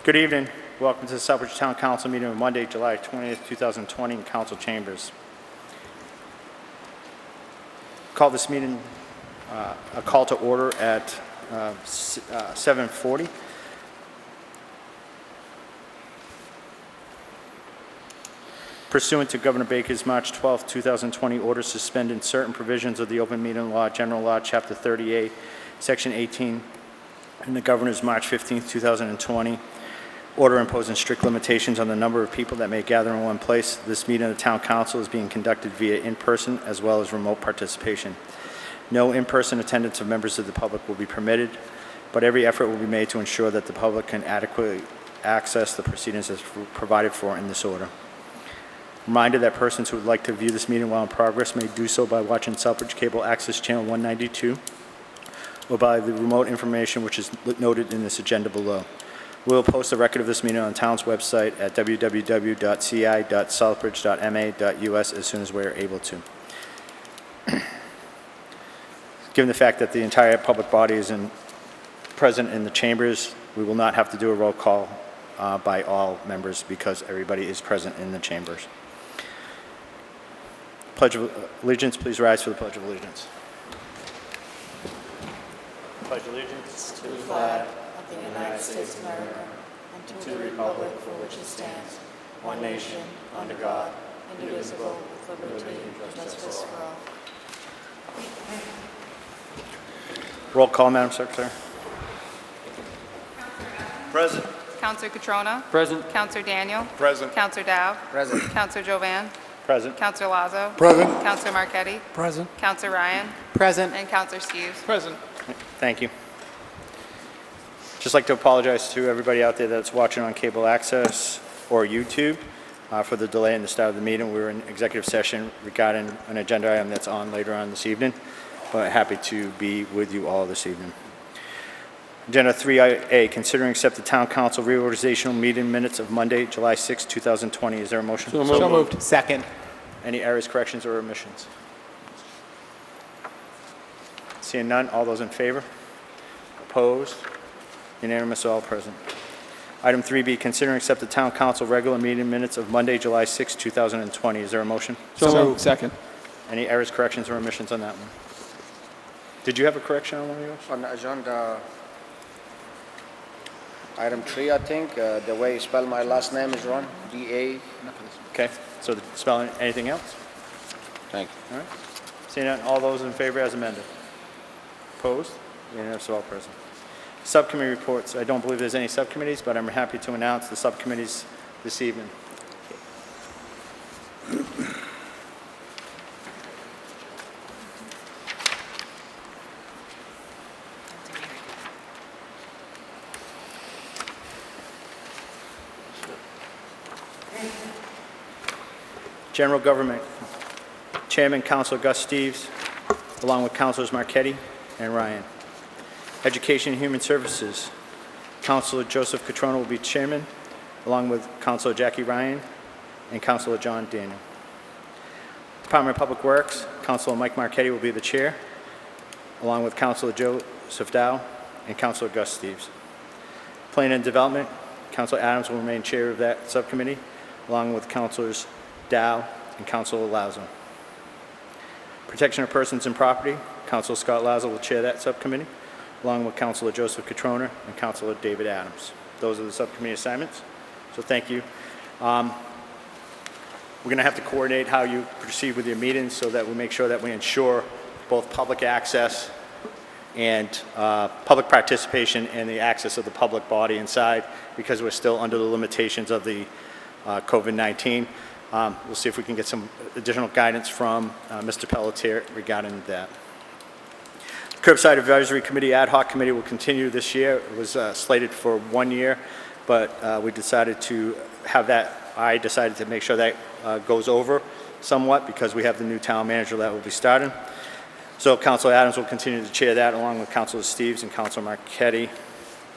Good evening. Welcome to the Southbridge Town Council meeting on Monday, July 20th, 2020 in Council Chambers. Call this meeting a call to order at 7:40. Pursuant to Governor Baker's March 12, 2020 order suspending certain provisions of the Open Meeting Law, General Law, Chapter 38, Section 18, and the Governor's March 15, 2020 order imposing strict limitations on the number of people that may gather in one place, this meeting of the Town Council is being conducted via in-person as well as remote participation. No in-person attendance of members of the public will be permitted, but every effort will be made to ensure that the public can adequately access the proceedings as provided for in this order. Reminder that persons who would like to view this meeting while in progress may do so by watching Southbridge Cable Access Channel 192 or by the remote information which is noted in this agenda below. We will post a record of this meeting on the town's website at www.ci.southbridge.ma.us as soon as we are able to. Given the fact that the entire public body is present in the chambers, we will not have to do a roll call by all members because everybody is present in the chambers. Pledge of Allegiance, please rise for the Pledge of Allegiance. Pledge allegiance to the flag of the United States of America and to the republic for which it stands, one nation, under God, indivisible, with liberty and justice for all. Roll call, Madam Secretary. Present. Councillor Catrona. Present. Councillor Daniel. Present. Councillor Dow. Present. Councillor Jovan. Present. Councillor Lazo. Present. Councillor Marchetti. Present. Councillor Ryan. Present. And Councillor Steves. Present. Thank you. Just like to apologize to everybody out there that's watching on cable access or YouTube for the delay in the start of the meeting. We were in executive session regarding an agenda item that's on later on this evening, but happy to be with you all this evening. Agenda 3A, considering accept the Town Council reorganizational meeting minutes of Monday, July 6, 2020. Is there a motion? So moved. Second. Any errors, corrections, or omissions? Seeing none, all those in favor? Opposed? Unanimous, all present. Item 3B, consider and accept the Town Council regular meeting minutes of Monday, July 6, 2020. Is there a motion? So moved. Second. Any errors, corrections, or omissions on that one? Did you have a correction on one of yours? On agenda item 3, I think, the way you spell my last name is wrong. D-A. Okay, so the spelling, anything else? Thank you. All right. Seeing none, all those in favor as amended? Opposed? Unanimous, all present. Subcommittee reports. I don't believe there's any subcommittees, but I'm happy to announce the subcommittees this evening. General Government, Chairman Councilor Gus Steves, along with Councilors Marchetti and Ryan. Education and Human Services, Councilor Joseph Catrona will be Chairman, along with Councilor Jackie Ryan and Councilor John Daniel. Department of Public Works, Councilor Mike Marchetti will be the Chair, along with Councilor Joseph Dow and Councilor Gus Steves. Planning and Development, Councilor Adams will remain Chair of that subcommittee, along with Councilors Dow and Councilor Lazo. Protection of Persons and Property, Councilor Scott Lazo will chair that subcommittee, along with Councilor Joseph Catrona and Councilor David Adams. Those are the subcommittee assignments, so thank you. We're going to have to coordinate how you proceed with your meetings so that we make sure that we ensure both public access and public participation and the access of the public body inside, because we're still under the limitations of the COVID-19. We'll see if we can get some additional guidance from Mr. Pelletier regarding that. Curbside Advisory Committee Ad Hoc Committee will continue this year. It was slated for 1 year, but we decided to have that. I decided to make sure that goes over somewhat because we have the new town manager that will be starting. So Councilor Adams will continue to chair that along with Councilor Steves and Councilor Marchetti.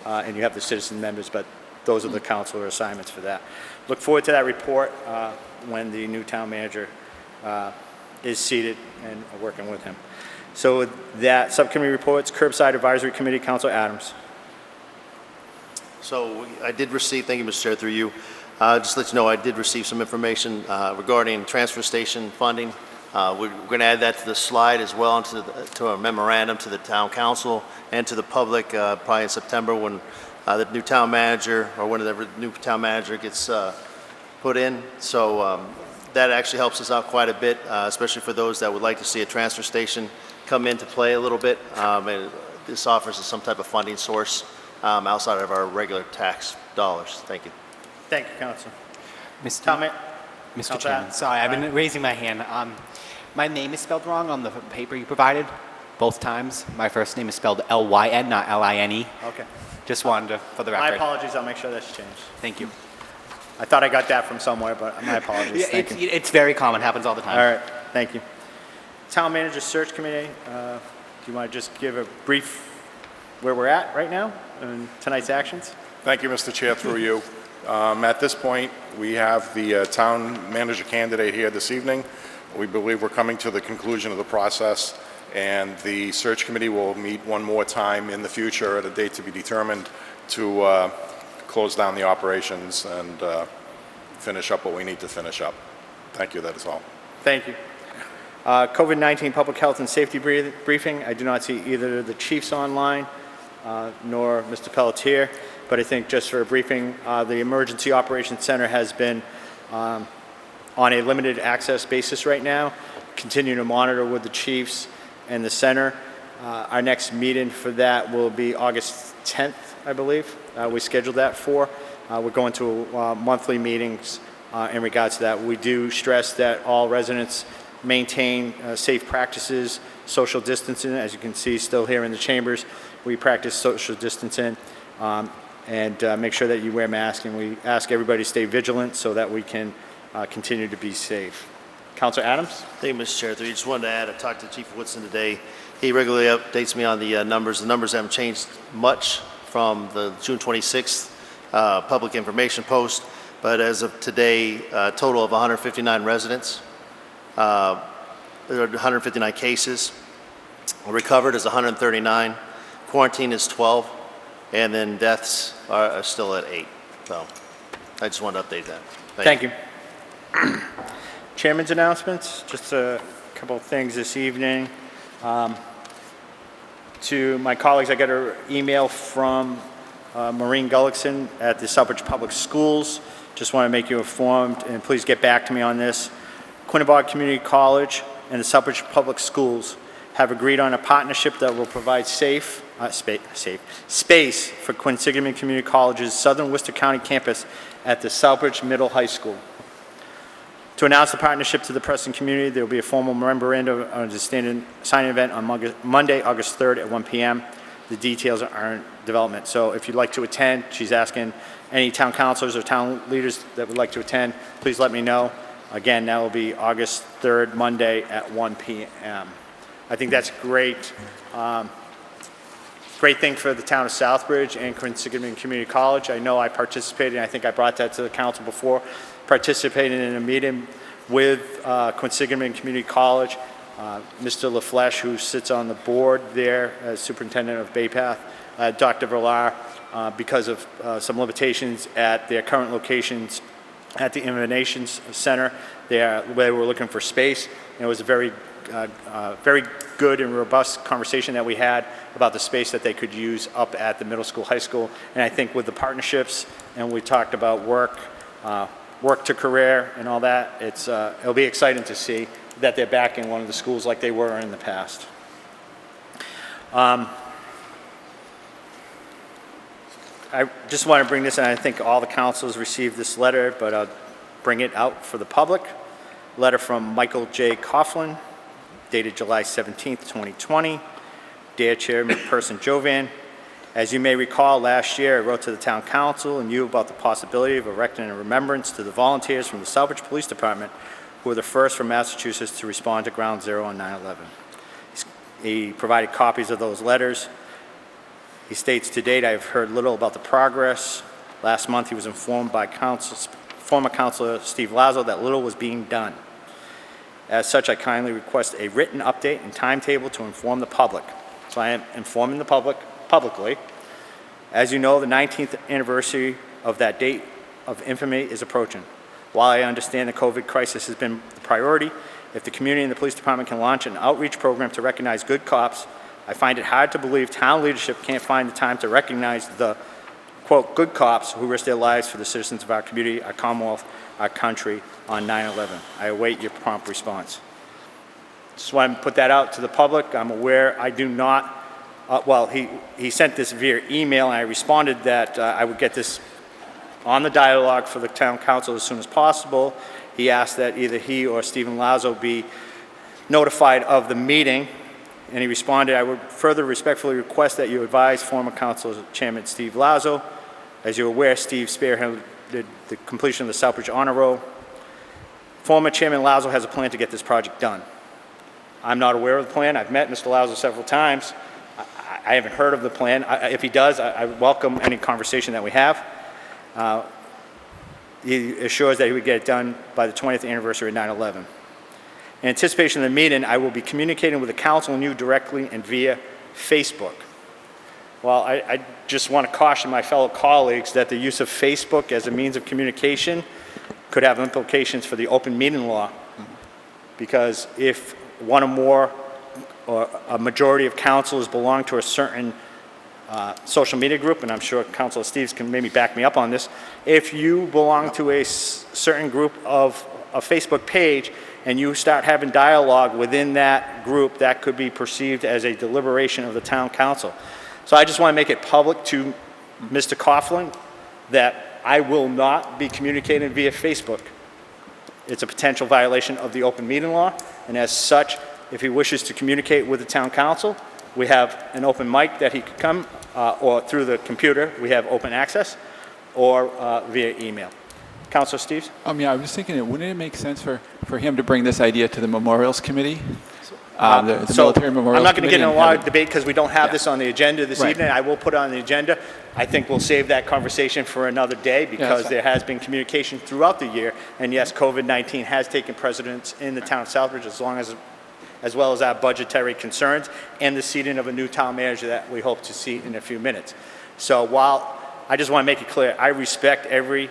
And you have the citizen members, but those are the councilor assignments for that. Look forward to that report when the new town manager is seated and working with him. So with that, subcommittee reports, Curbside Advisory Committee, Councilor Adams. So I did receive, thank you, Mr. Chair, through you. Just to let you know, I did receive some information regarding transfer station funding. We're going to add that to the slide as well, and to a memorandum to the town council and to the public probably in September when the new town manager or whenever the new town manager gets put in. So that actually helps us out quite a bit, especially for those that would like to see a transfer station come into play a little bit. And this offers us some type of funding source outside of our regular tax dollars. Thank you. Thank you, Council. Mr. Council Chairman, Adam. sorry, I've been raising my hand. My name is spelled wrong on the paper you provided, both times. My first name is spelled L-Y-N, not L-I-N-E. Okay. Just wanted to, for the My record. apologies, I'll make sure that's changed. Thank you. I thought I got that from somewhere, but my apologies. Thank you. It's very common, happens all the time. All right, thank you. Town Manager Search Committee, do you want to just give a brief where we're at right now and tonight's actions? Thank you, Mr. Chair, through you. At this point, we have the town manager candidate here this evening. We believe we're coming to the conclusion of the process, and the search committee will meet one more time in the future at a date to be determined to close down the operations and finish up what we need to finish up. Thank you, that is all. Thank you. COVID-19 Public Health and Safety Briefing. I do not see either the chiefs online nor Mr. Pelletier, but I think just for a briefing, the Emergency Operations Center has been on a limited access basis right now, continue to monitor with the chiefs and the center. Our next meeting for that will be August 10th, I believe. We scheduled that for. We're going to monthly meetings in regards to that. We do stress that all residents maintain safe practices, social distancing. As you can see, still here in the chambers, we practice social distancing and make sure that you wear masks, and we ask everybody to stay vigilant so that we can continue to be safe. Councilor Adams? Thank you, Mr. Chair. I just wanted to add, I talked to Chief Woodson today. He regularly updates me on the numbers. The numbers haven't changed much from the June 26th public information post, but as of today, a total of 159 residents. There are 159 cases. Recovered is 139. Quarantine is 12. And then deaths are still at 8. So I just wanted to update that. Thank you. Chairman's announcements, just a couple of things this evening. To my colleagues, I got an email from Maureen Gullickson at the Southbridge Public Schools. Just want to make you informed, and please get back to me on this. Quinnebog Community College and the Southbridge Public Schools have agreed on a partnership that will provide space for Quinsigamond Community College's Southern Worcester County campus at the Southbridge Middle High School. To announce the partnership to the press and community, there will be a formal memorandum of understanding signing event on Monday, August 3rd at 1 p.m. The details are in development. So if you'd like to attend, she's asking any town councilors or town leaders that would like to attend, please let me know. Again, that will be August 3rd, Monday at 1 p.m. I think that's great. Great thing for the town of Southbridge and Quinsigamond Community College. I know I participated, and I think I brought that to the council before, participating in a meeting with Quinsigamond Community College. Mr. LaFleche, who sits on the board there as superintendent of Bay Path, Dr. Villar, because of some limitations at their current locations at the Innovations Center, they were looking for space, and it was a very good and robust conversation that we had about the space that they could use up at the middle school, high school. And I think with the partnerships, and we talked about work to career and all that, it'll be exciting to see that they're back in one of the schools like they were in the past. I just want to bring this, and I think all the councils received this letter, but I'll bring it out for the public. Letter from Michael J. Coughlin, dated July 17th, 2020. Dear Chairperson Jovan, as you may recall, last year I wrote to the town council and you about the possibility of erecting a remembrance to the volunteers from the Southbridge Police Department who were the first from Massachusetts to respond to Ground Zero on 9/11. He provided copies of those letters. He states, to date, I have heard little about the progress. Last month, he was informed by former Councilor Steve Lazo that little was being done. As such, I kindly request a written update and timetable to inform the public. So I am informing the public publicly As you know, the 19th anniversary of that date of infamy is approaching. While I understand the COVID crisis has been the priority, if the community and the police department can launch an outreach program to recognize good cops, I find it hard to believe town leadership can't find the time to recognize the, quote, good cops who risk their lives for the citizens of our community, our Commonwealth, our country on 9/11. I await your prompt response. Just want to put that out to the public. I'm aware I do not, he sent this via email, and I responded that I would get this on the dialogue for the town council as soon as possible. He asked that either he or Stephen Lazo be notified of the meeting, and he responded, I would further respectfully request that you advise former council chairman Steve Lazo. As you're aware, Steve spearheaded the completion of the Southbridge Honor Roll. Former Chairman Lazo has a plan to get this project done. I'm not aware of the plan. I've met Mr. Lazo several times. I haven't heard of the plan. If he does, I welcome any conversation that we have. He assures that he would get it done by the 20th anniversary of 9/11. In anticipation of the meeting, I will be communicating with the council and you directly and via Facebook. Well, I just want to caution my fellow colleagues that the use of Facebook as a means of communication could have implications for the open meeting law. Because if one or more or a majority of councilors belong to a certain social media group, and I'm sure Councilor Steves can maybe back me up on this, if you belong to a certain group of a Facebook page and you start having dialogue within that group, that could be perceived as a deliberation of the town council. So I just want to make it public to Mr. Coughlin that I will not be communicating via Facebook. It's a potential violation of the open meeting law, and as such, if he wishes to communicate with the town council, we have an open mic that he could come, or through the computer, we have open access, or via email. Councilor Steves? Yeah, I was just thinking, wouldn't it make sense for him to bring this idea to the Memorials Committee? The Military Memorials I'm not going to get in a Committee lot and of debate because we don't have Yeah. this on the agenda this Right. evening. I will put it on the agenda. I think we'll save that conversation for another day because fine. there has been communication throughout the year. And yes, COVID-19 has taken precedence in the town of Southbridge as well as our budgetary concerns and the seating of a new town manager that we hope to seat in a few minutes. So while I just want to make it clear, I respect every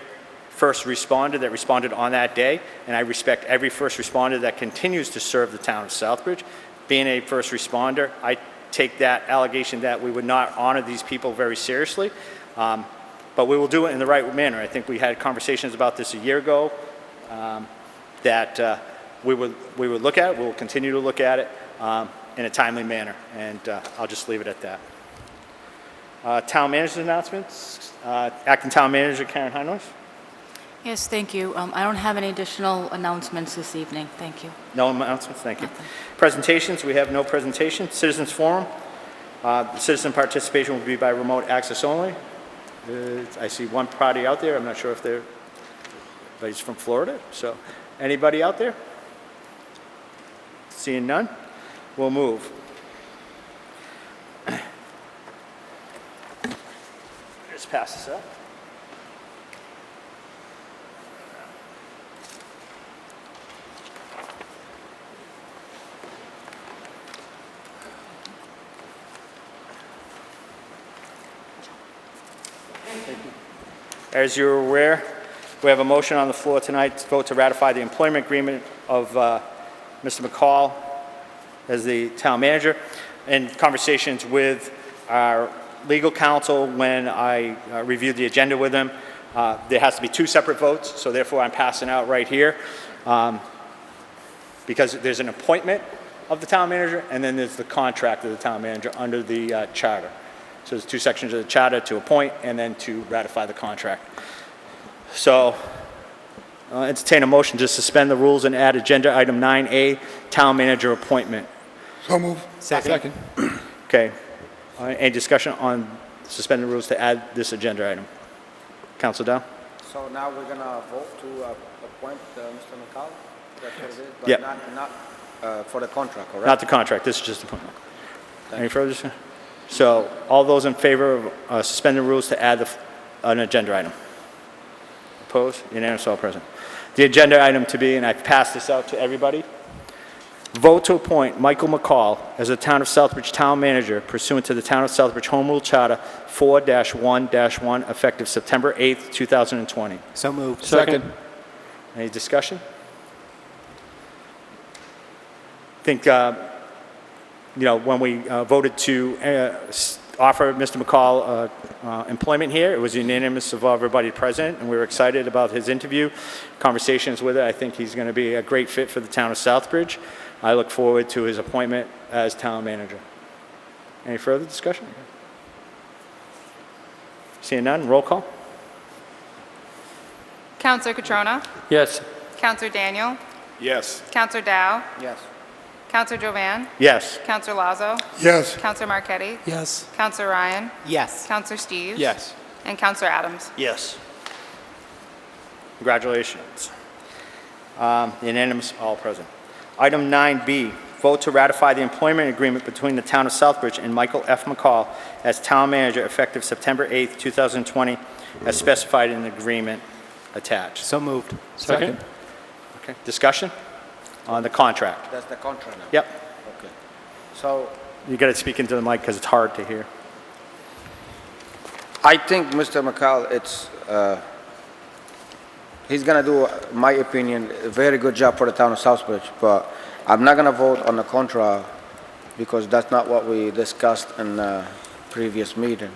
first responder that responded on that day, and I respect every first responder that continues to serve the town of Southbridge. Being a first responder, I take that allegation that we would not honor these people very seriously, but we will do it in the right manner. I think we had conversations about this a year ago, that we would look at it, we will continue to look at it in a timely manner, and I'll just leave it at that. Town manager's announcements. Acting Town Manager Karen Heinrich. Yes, thank you. I don't have any additional announcements this evening. Thank you. No announcements, thank you. Presentations, we have no presentation. Citizens Forum, citizen participation will be by remote access only. I see one party out there, I'm not sure if everybody's from Florida, so anybody out there? Seeing none, we'll move. Just pass this up. As you're aware, we have a motion on the floor tonight to vote to ratify the employment agreement of Mr. Mccall as the town manager. In conversations with our legal counsel, when I reviewed the agenda with him, there has to be two separate votes, so therefore I'm passing out right here. Because there's an appointment of the town manager, and then there's the contract of the town manager under the charter. So there's two sections of the charter: to appoint and then to ratify the contract. So entertain a motion to suspend the rules and add agenda item 9A, town manager appointment. So move. Second. Okay. Any discussion on suspending the rules to add this agenda item? Council Dow? So now we're gonna vote to appoint Mr. Mccall? That's what it is? But Yep. not for the contract, correct? Not the contract, this is just appointment. Any further discussion? So all those in favor of suspending rules to add an agenda item? Opposed? Unanimous, all present. The agenda item to be, and I've passed this out to everybody, Vote to appoint Michael Mccall as the Town of Southbridge Town Manager pursuant to the Town of Southbridge Homeworld Charter 4-1-1, effective September 8th, 2020. So moved. Second. Any discussion? I think, when we voted to offer Mr. McCall employment here, it was unanimous of everybody present, and we were excited about his interview, conversations with it. I think he's going to be a great fit for the town of Southbridge. I look forward to his appointment as town manager. Any further discussion? Seeing none, roll call. Counselor Catrona? Yes. Counselor Daniel? Yes. Counselor Dow? Yes. Counselor Jovan? Yes. Counselor Lazo? Yes. Counselor Marquetti? Yes. Counselor Ryan? Yes. Counselor Steves? Yes. And Counselor Adams? Yes. Congratulations. Unanimous, all present. Item 9B, vote to ratify the employment agreement between the Town of Southbridge and Michael F. McCall as Town Manager effective September 8th, 2020, as specified in the agreement attached. So moved. Second. Okay. Discussion on the contract? That's the contract now? Yep. Okay. So You got to speak into the mic because it's hard to hear. I think Mr. McCall, he's going to do, my opinion, a very good job for the town of Southbridge, but I'm not going to vote on the contract because that's not what we discussed in the previous meeting.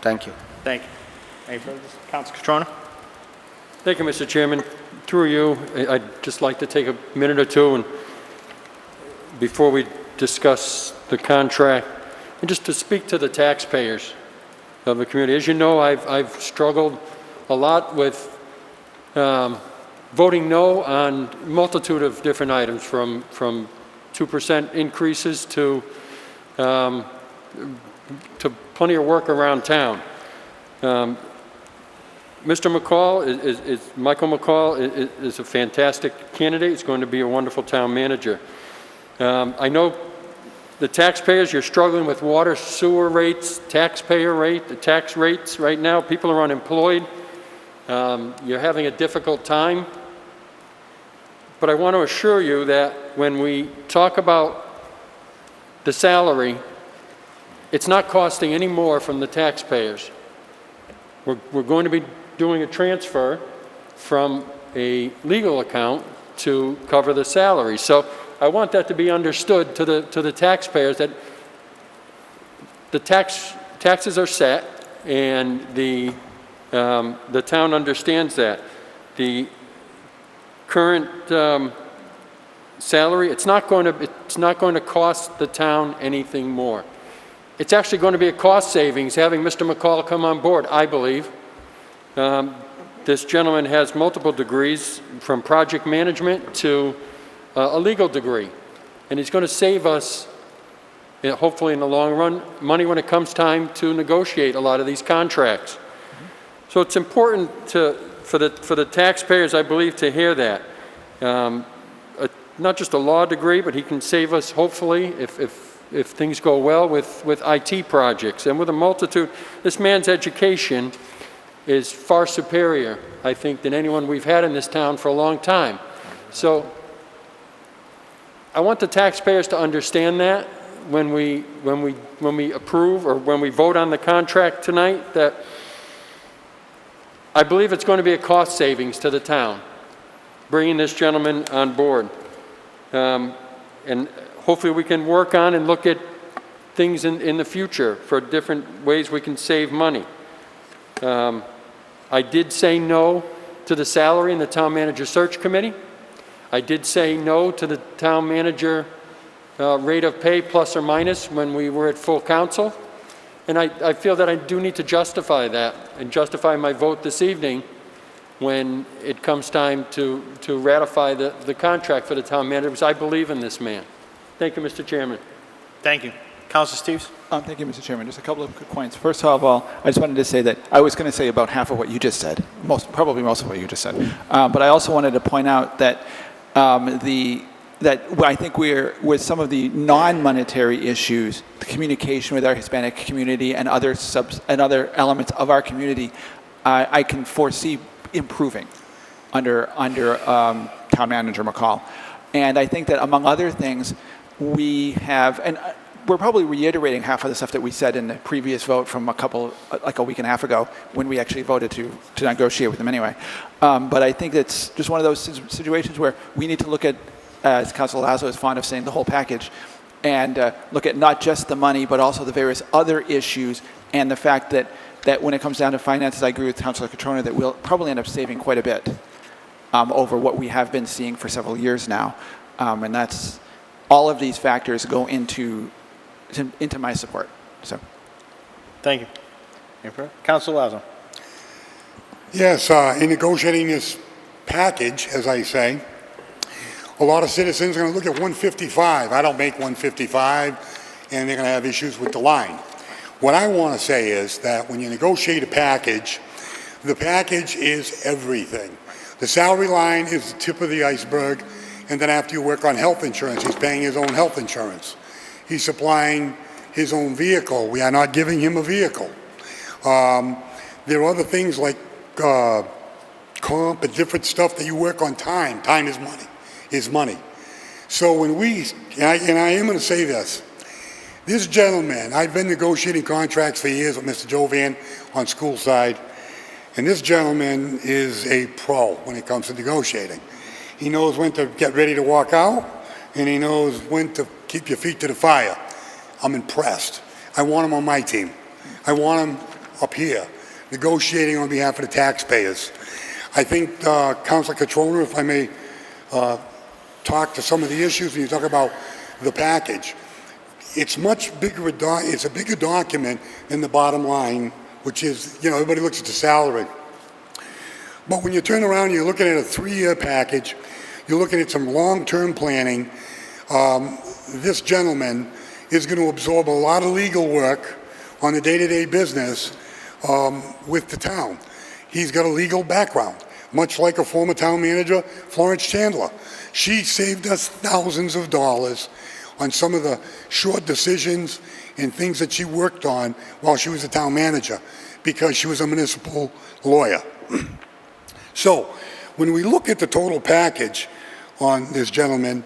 Thank you. Thank you. Any further? Councilor Catrona? Thank you, Mr. Chairman. Through you, I'd just like to take a minute or two and before we discuss the contract, and just to speak to the taxpayers of the community. As you know, I've struggled a lot with voting no on a multitude of different items, from 2% increases to plenty of work around town. Mr. McCall Michael McCall is a fantastic candidate. He's going to be a wonderful town manager. I know the taxpayers, you're struggling with water, sewer rates, taxpayer rate, the tax rates right now. People are unemployed. You're having a difficult time. But I want to assure you that when we talk about the salary, it's not costing any more from the taxpayers. We're going to be doing a transfer from a legal account to cover the salary. So I want that to be understood to the taxpayers, that the taxes are set and the town understands that. The current salary, it's not going to cost the town anything more. It's actually going to be a cost savings having Mr. McCall come on board, I believe. This gentleman has multiple degrees, from project management to a legal degree. And he's going to save us, hopefully in the long run, money when it comes time to negotiate a lot of these contracts. So it's important for the taxpayers, I believe, to hear that. Not just a law degree, but he can save us, hopefully, if things go well with IT projects and with a multitude. This man's education is far superior, I think, than anyone we've had in this town for a long time. So I want the taxpayers to understand that when we approve or when we vote on the contract tonight, that I believe it's going to be a cost savings to the town, bringing this gentleman on board. And hopefully we can work on and look at things in the future for different ways we can save money. I did say no to the salary in the town manager search committee. I did say no to the town manager rate of pay plus or minus when we were at full council. And I feel that I do need to justify that and justify my vote this evening when it comes time to ratify the contract for the town manager, because I believe in this man. Thank you, Mr. Chairman. Thank you. Councilor Steves? Thank you, Mr. Chairman. Just a couple of quick points. First of all, I just wanted to say that I was going to say about half of what you just said, probably most of what you just said. But I also wanted to point out that I think with some of the non-monetary issues, the communication with our Hispanic community and other elements of our community, I can foresee improving under town manager McCall. And I think that among other things, we have, and we're probably reiterating half of the stuff that we said in the previous vote from like a week and a half ago, when we actually voted to negotiate with them anyway. But I think it's just one of those situations where we need to look at, as Councilor Lazo is fond of saying, the whole package, and look at not just the money, but also the various other issues, and the fact that when it comes down to finances, I agree with Councilor Catrona that we'll probably end up saving quite a bit over what we have been seeing for several years now. And that's, all of these factors go into my support. So, Thank you. Any further? Councilor Lazo. Yes, in negotiating this package, as I say, a lot of citizens are going to look at 155. I don't make 155, and they're going to have issues with the line. What I want to say is that when you negotiate a package, the package is everything. The salary line is the tip of the iceberg, and then after you work on health insurance, he's paying his own health insurance. He's supplying his own vehicle. We are not giving him a vehicle. There are other things like comp and different stuff that you work on time. Time is money. So when and I am going to say this gentleman, I've been negotiating contracts for years with Mr. Jovan on school side, and this gentleman is a pro when it comes to negotiating. He knows when to get ready to walk out, and he knows when to keep your feet to the fire. I'm impressed. I want him on my team. I want him up here, negotiating on behalf of the taxpayers. I think Councilor Catrona, if I may talk to some of the issues when you talk about the package, it's much bigger, it's a bigger document than the bottom line, which is, everybody looks at the salary. But when you turn around, you're looking at a 3-year package, you're looking at some long-term planning. This gentleman is going to absorb a lot of legal work on the day-to-day business with the town. He's got a legal background, much like a former town manager, Florence Chandler. She saved us thousands of dollars on some of the short decisions and things that she worked on while she was a town manager because she was a municipal lawyer. So when we look at the total package on this gentleman,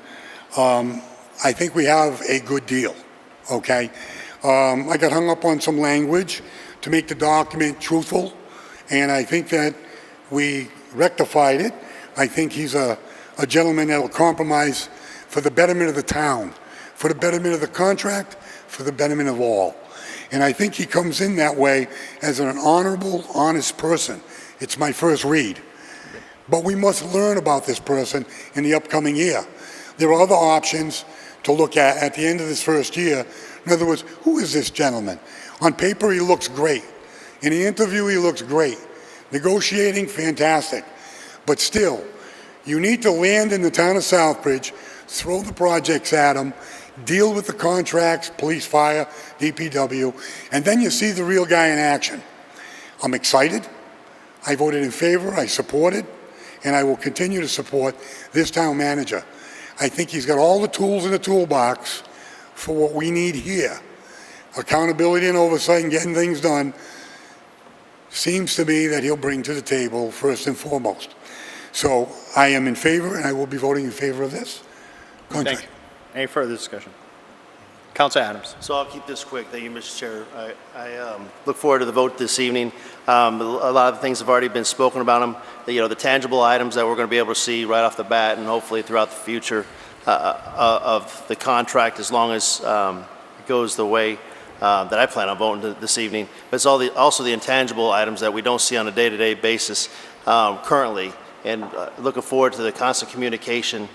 I think we have a good deal, okay? I got hung up on some language to make the document truthful, and I think that we rectified it. I think he's a gentleman that will compromise for the betterment of the town, for the betterment of the contract, for the betterment of all. And I think he comes in that way as an honorable, honest person. It's my first read. But we must learn about this person in the upcoming year. There are other options to look at the end of this first year. In other words, who is this gentleman? On paper, he looks great. In the interview, he looks great. Negotiating, fantastic. But still, you need to land in the town of Southbridge, throw the projects at him, deal with the contracts, police, fire, DPW, and then you see the real guy in action. I'm excited. I voted in favor. I support it. And I will continue to support this town manager. I think he's got all the tools in the toolbox for what we need here. Accountability and oversight and getting things done seems to me that he'll bring to the table first and foremost. So I am in favor, and I will be voting in favor of this contract. Thank you. Any further discussion? Councilor Adams. So I'll keep this quick. Thank you, Mr. Chair. I look forward to the vote this evening. A lot of the things have already been spoken about them. The tangible items that we're going to be able to see right off the bat, and hopefully throughout the future of the contract, as long as it goes the way that I plan on voting this evening. But it's also the intangible items that we don't see on a day-to-day basis currently, and looking forward to the constant communication.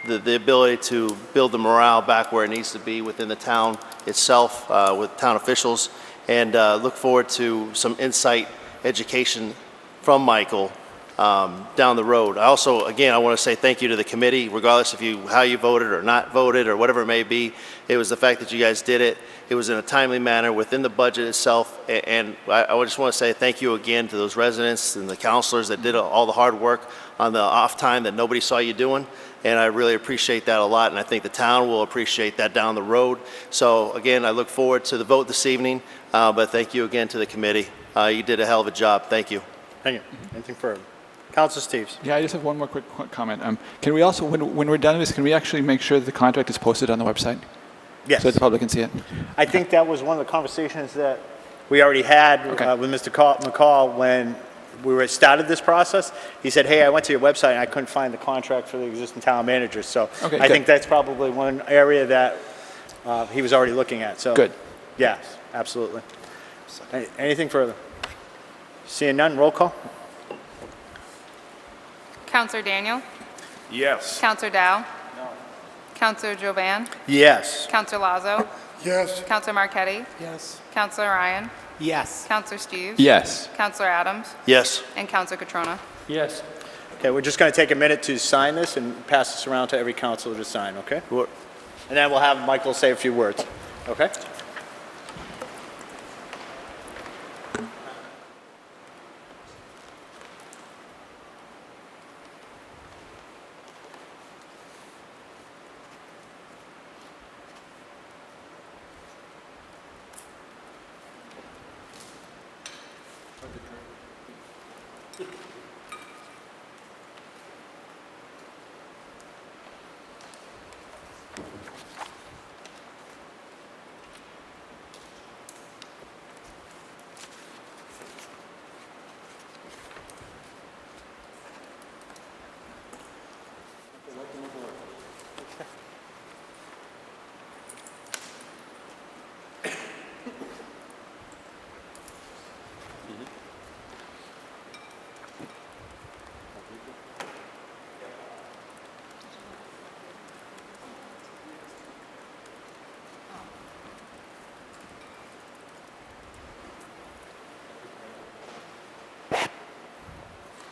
The ability to build the morale back where it needs to be within the town itself with town officials, and look forward to some insight education from Michael down the road. I also, again, I want to say thank you to the committee, regardless of how you voted or not voted or whatever it may be. It was the fact that you guys did it. It was in a timely manner within the budget itself, and I just want to say thank you again to those residents and the counselors that did all the hard work on the off time that nobody saw you doing. And I really appreciate that a lot, and I think the town will appreciate that down the road. So again, I look forward to the vote this evening, but thank you again to the committee. You did a hell of a job. Thank you. Thank you. Anything further? Council Steves. Yeah, I just have one more quick comment. Can we also, when we're done with this, can we actually make sure that the contract is posted on the website? Yes. So that the public can see it? I think that was one of the conversations that we already had Okay. with Mr. McCall when we were started this process. He said, hey, I went to your website and I couldn't find the contract for the existing town manager. So Okay, I good. think that's probably one area that he was already looking at. So Good. yes, absolutely. Anything further? Seeing none, roll call. Counselor Daniel? Yes. Counselor Dow? No. Counselor Jovan? Yes. Counselor Lazo? Yes. Counselor Marquetti? Yes. Counselor Ryan? Yes. Counselor Steves? Yes. Counselor Adams? Yes. And Counselor Catrona? Yes. Okay, we're just going to take a minute to sign this and pass this around to every councilor to sign, okay? And then we'll have Michael say a few words, okay?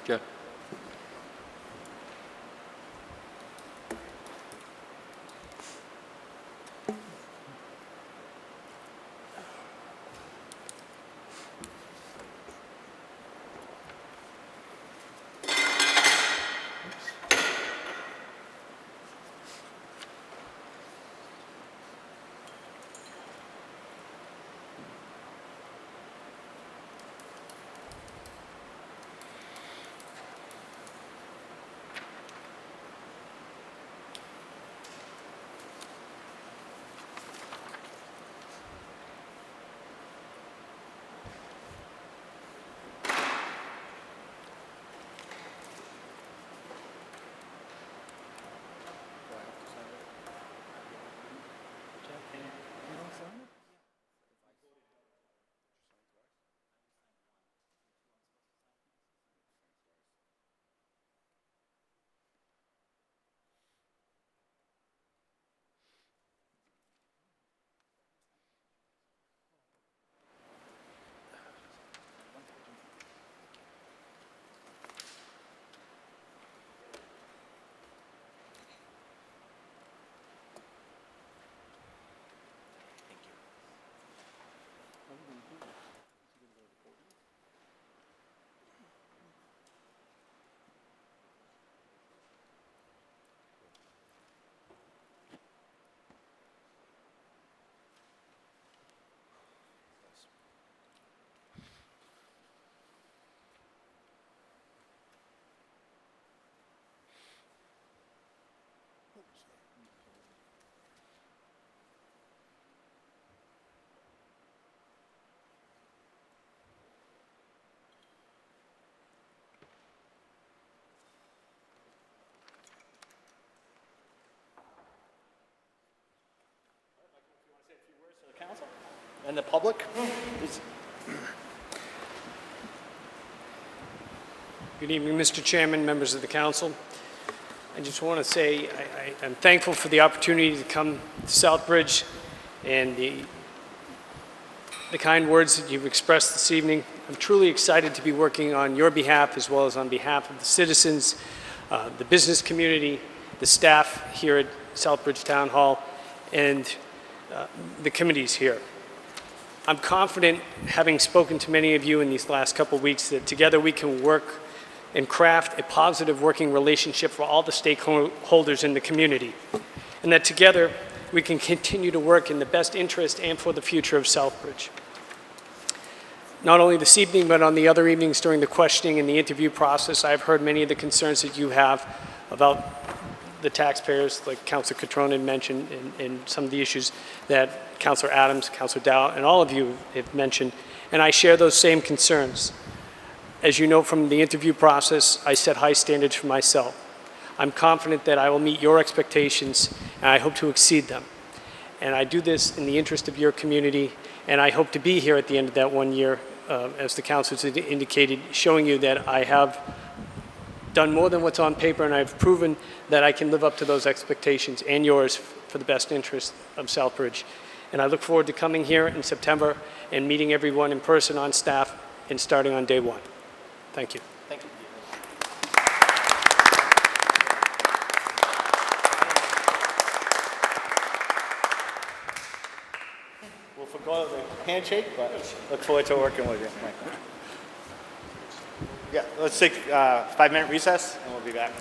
Yeah. And the public? Good evening, Mr. Chairman, members of the council. I just want to say I'm thankful for the opportunity to come to Southbridge and the kind words that you've expressed this evening. I'm truly excited to be working on your behalf as well as on behalf of the citizens, the business community, the staff here at Southbridge Town Hall, and the committees here. I'm confident, having spoken to many of you in these last couple weeks, that together we can work and craft a positive working relationship for all the stakeholders in the community, and that together we can continue to work in the best interest and for the future of Southbridge. not only this evening, but on the other evenings during the questioning and the interview process. I've heard many of the concerns that you have about the taxpayers, like Councilor Catrona had mentioned, and some of the issues that Councilor Adams, Councilor Dow, and all of you have mentioned, and I share those same concerns. As you know from the interview process, I set high standards for myself. I'm confident that I will meet your expectations, and I hope to exceed them. And I do this in the interest of your community, and I hope to be here at the end of that 1 year, as the council has indicated, showing you that I have done more than what's on paper, and I've proven that I can live up to those expectations and yours for the best interest of Southbridge. And I look forward to coming here in September and meeting everyone in person on staff and starting on day one. Thank you. Thank you. We'll forgo the handshake, but look forward to working with you, Michael. Yeah, let's take a 5-minute recess, and we'll be back.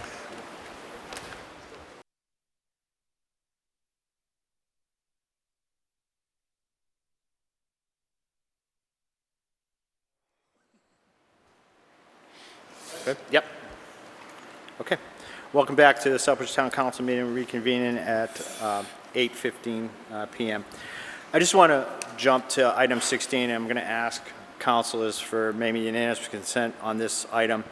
Good? Yep. Okay. Welcome back to the Southbridge Town Council meeting, reconvening at 8:15 p.m. I just want to jump to item 16, and I'm going to ask councilors for maybe unanimous consent on this item.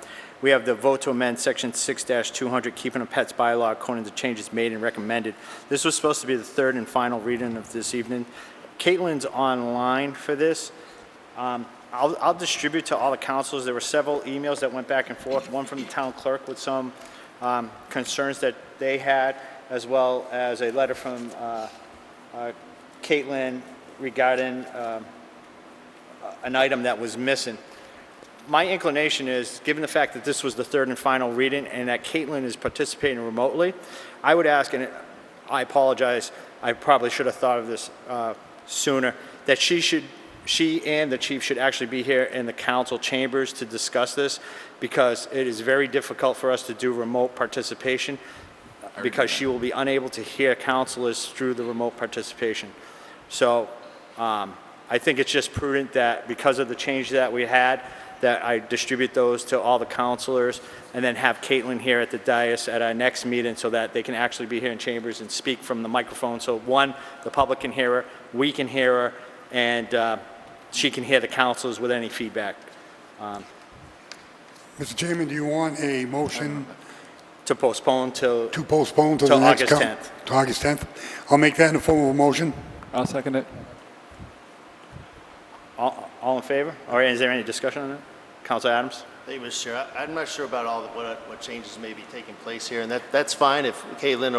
We have the vote to amend section 6-200, keeping of pets bylaw according to changes made and recommended. This was supposed to be the third and final reading of this evening. Caitlin's online for this. I'll distribute to all the councilors. There were several emails that went back and forth, one from the town clerk with some concerns that they had, as well as a letter from Caitlin regarding an item that was missing. My inclination is, given the fact that this was the third and final reading and that Caitlin is participating remotely, I would ask, and I apologize, I probably should have thought of this sooner, that she and the chief should actually be here in the council chambers to discuss this, because it is very difficult for us to do remote participation, because she will be unable to hear councilors through the remote participation. So I think it's just prudent that because of the change that we had, that I distribute those to all the councilors and then have Caitlin here at the dais at our next meeting so that they can actually be here in chambers and speak from the microphone. So one, the public can hear her, we can hear her, and she can hear the councilors with any feedback. Mr. Chairman, do you want a motion To postpone till to postpone to the next August 10th. To August 10th? I'll make that in the form of a motion. I'll second it. All in favor? Or is there any discussion on that? Councilor Adams? Thank you, Mr. Chair. I'm not sure about what changes may be taking place here, and that's fine if Caitlin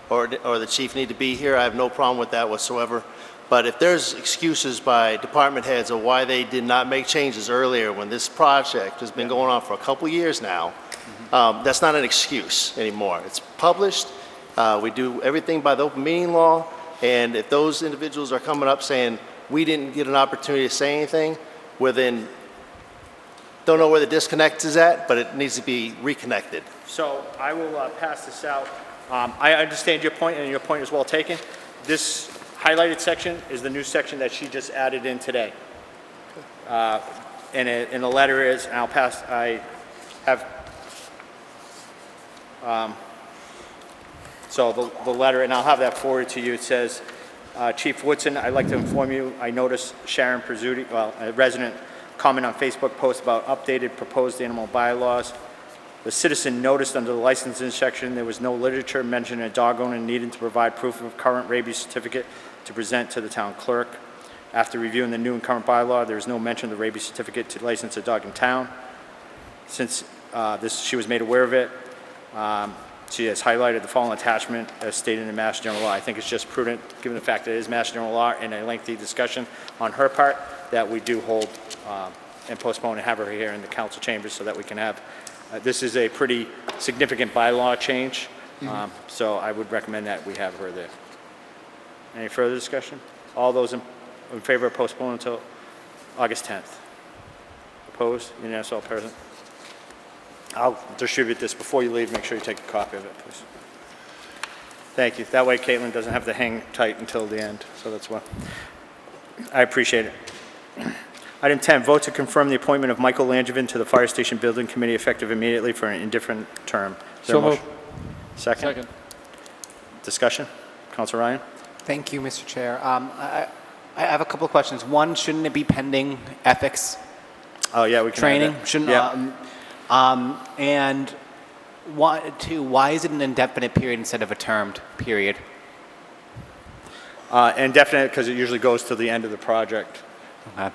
or the chief need to be here. I have no problem with that whatsoever. But if there's excuses by department heads of why they did not make changes earlier when this project has been going on for a couple years now, that's not an excuse anymore. It's published. We do everything by the open meeting law, and if those individuals are coming up saying, we didn't get an opportunity to say anything, well then, don't know where the disconnect is at, but it needs to be reconnected. So I will pass this out. I understand your point, and your point is well taken. This highlighted section is the new section that she just added in today. And the letter is, and I'll pass, I have, so the letter, and I'll have that forwarded to you. It says, Chief Woodson, I'd like to inform you, I noticed Sharon Pursuant, a resident, comment on Facebook post about updated proposed animal bylaws. The citizen noticed under the licensing section there was no literature mentioning a dog owner needing to provide proof of current rabies certificate to present to the town clerk. After reviewing the new and current bylaw, there is no mention of the rabies certificate to license a dog in town. Since she was made aware of it, she has highlighted the following attachment as stated in Mass General Law. I think it's just prudent, given the fact that it is Mass General Law and a lengthy discussion on her part, that we do hold and postpone and have her here in the council chambers so that we can have, this is a pretty significant bylaw change, so I would recommend that we have her there. Any further discussion? All those in favor of postponing until August 10th? Opposed? Unanimous, all present. I'll distribute this before you leave. Make sure you take a copy of it, please. Thank you. That way Caitlin doesn't have to hang tight until the end, so that's why. I appreciate it. Item 10, vote to confirm the appointment of Michael Langevin to the Fire Station Building Committee effective immediately for an indifferent term. Is there a So motion? moved. Second? Discussion? Council Ryan? Thank you, Mr. Chair. I have a couple of questions. One, shouldn't it be pending ethics Oh, yeah, we can add training? that. Shouldn't, Yeah. and why is it an indefinite period instead of a termed period? Indefinite, because it usually goes to the end of the project. Okay.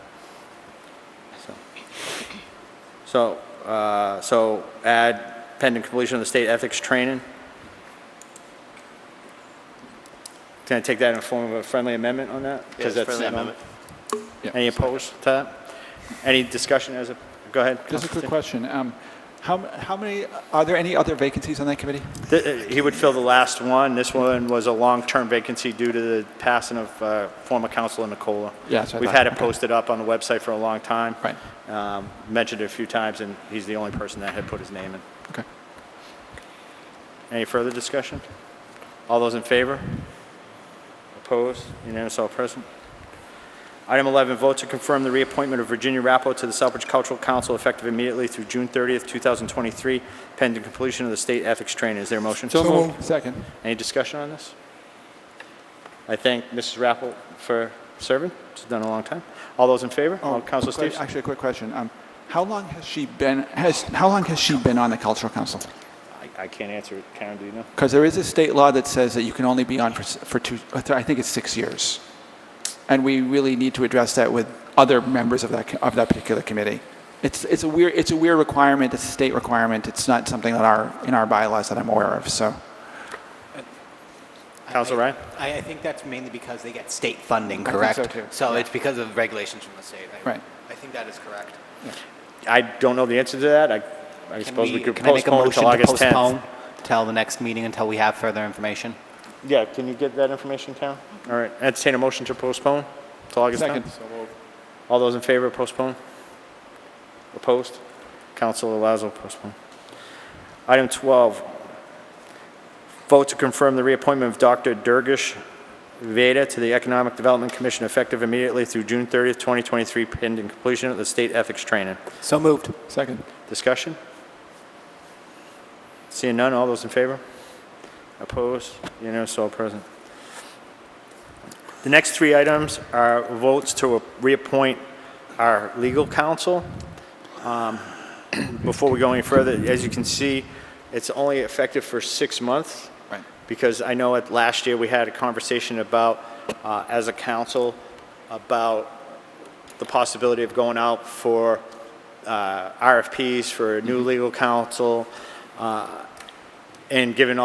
So add pending completion of the state ethics training. Can I take that in the form of a friendly amendment on that? Yes, friendly amendment. Any opposed to that? Any discussion as a, go ahead. Just a quick question. How many, are there any other vacancies on that committee? He would fill the last one. This one was a long-term vacancy due to the passing of former councilor Mccall. Yeah, that's what I We've thought. had it Okay. posted up on the website for a long time. Right. Mentioned it a few times, and he's the only person that had put his name in. Okay. Any further discussion? All those in favor? Opposed? Unanimous, all present. Item 11, vote to confirm the reappointment of Virginia Rappo to the Southbridge Cultural Council effective immediately through June 30th, 2023, pending completion of the state ethics training. Is there a motion? So moved. Second. Any discussion on this? I thank Mrs. Rappel for serving. She's done a long time. All those in favor? Council Steves? Actually, a quick question. How long has she been on the Cultural Council? I can't answer it. Karen, do you know? Because there is a state law that says that you can only be on for I think it's 6 years. And we really need to address that with other members of that particular committee. It's a weird requirement. It's a state requirement. It's not something that in our bylaws that I'm aware of. So. Council Ryan? I think that's mainly because they get state funding, I think correct? so, too. So Yeah. it's because of regulations from the state. Right. I think that is correct. I don't know the answer to that. I suppose we could Can I make a postpone motion until to August 10th. postpone till the next meeting until we have further information? Yeah, can you get that information, Karen? All right, entertain a motion to postpone till August 10th? Second. All those in favor of postpone? Opposed? Council Lazo, postpone. Item 12, vote to confirm the reappointment of Dr. Durgesh Veda to the Economic Development Commission effective immediately through June 30th, 2023, pending completion of the state ethics training. So moved. Second. Discussion? Seeing none, all those in favor? Opposed? Unanimous, all present. The next three items are votes to reappoint our legal counsel. Before we go any further, as you can see, it's only effective for 6 months. Right. Because I know last year we had a conversation about, as a council, about the possibility of going out for RFPs for new legal counsel. And given